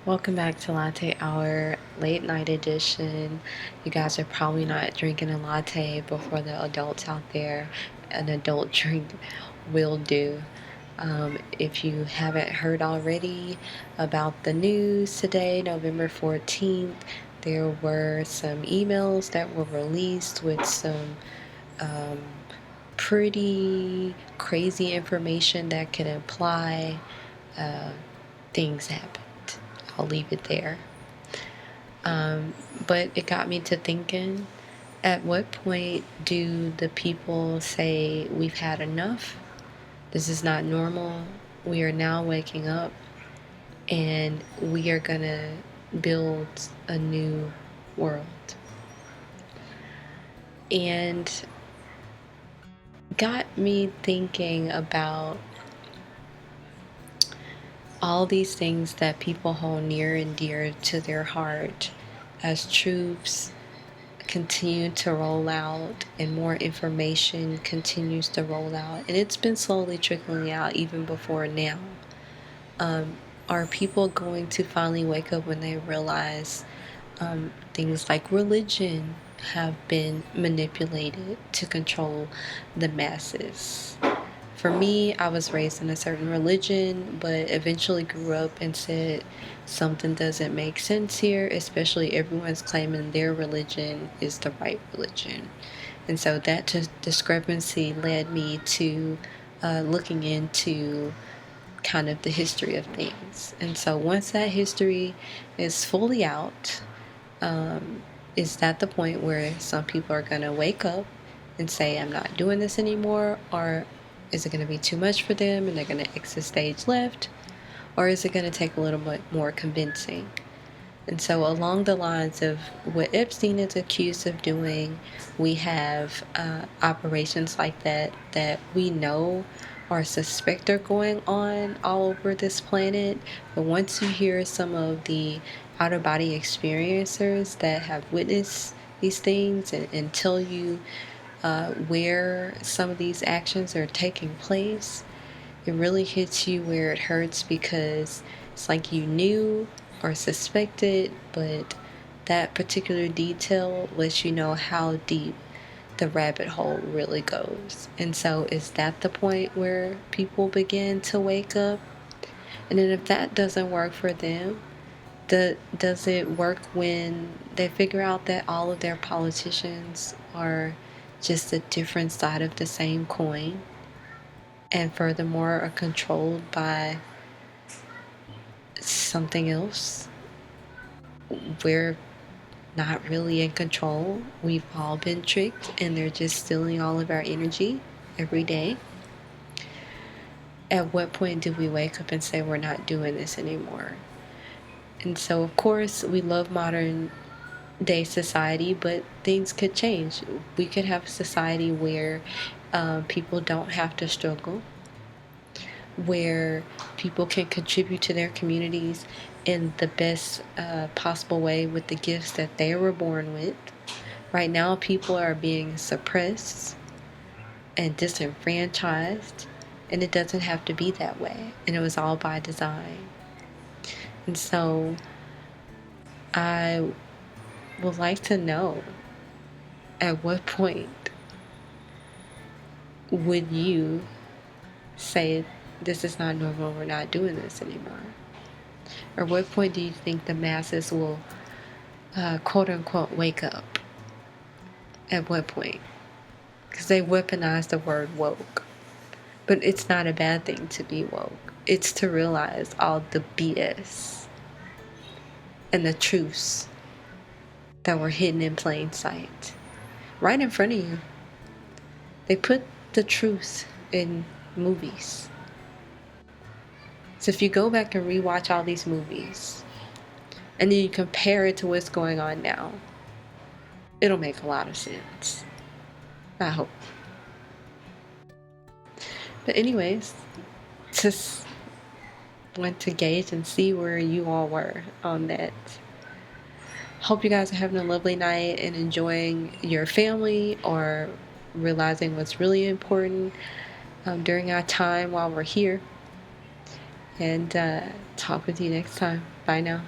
Welcome back to Latte Hour Late Night Edition. You guys are probably not drinking a latte before the adults out there. An adult drink will do. If you haven't heard already about the news today, November 14th, there were some emails that were released with some pretty crazy information that could imply things happened. I'll leave it there. But it got me to thinking, at what point do the people say we've had enough? This is not normal. We are now waking up and we are going to build a new world. And got me thinking about all these things that people hold near and dear to their heart as truths continue to roll out and more information continues to roll out, and it's been slowly trickling out even before now. Are people going to finally wake up when they realize things like religion have been manipulated to control the masses? For me, I was raised in a certain religion, but eventually grew up and said something doesn't make sense here, especially everyone's claiming their religion is the right religion. And so that discrepancy led me to looking into kind of the history of things. And so once that history is fully out, is that the point where some people are going to wake up and say, I'm not doing this anymore? Or is it going to be too much for them and they're going to exit stage left? Or is it going to take a little bit more convincing? And so along the lines of what Epstein is accused of doing, we have operations like that we know or suspect are going on all over this planet. But once you hear some of the outer body experiencers that have witnessed these things and tell you where some of these actions are taking place, it really hits you where it hurts, because it's like you knew or suspected, but that particular detail lets you know how deep the rabbit hole really goes. And so is that the point where people begin to wake up? And then if that doesn't work for them, does it work when they figure out that all of their politicians are just a different side of the same coin, and furthermore are controlled by something else? We're not really in control. We've all been tricked and they're just stealing all of our energy every day. At what point do we wake up and say we're not doing this anymore? And so of course we love modern day society, but things could change. We could have a society where people don't have to struggle, where people can contribute to their communities in the best possible way with the gifts that they were born with. Right now, people are being suppressed and disenfranchised, and it doesn't have to be that way. And it was all by design. And so I would like to know, at what point would you say, this is not normal, we're not doing this anymore? Or what point do you think the masses will quote unquote wake up? At what point? Because they weaponize the word woke. But it's not a bad thing to be woke. It's to realize all the BS and the truths that were hidden in plain sight, right in front of you. They put the truth in movies. So if you go back and rewatch all these movies, and then you compare it to what's going on now, it'll make a lot of sense. I hope. But anyways, just went to gauge and see where you all were on that. Hope you guys are having a lovely night and enjoying your family, or realizing what's really important during our time while we're here. And talk with you next time. Bye now.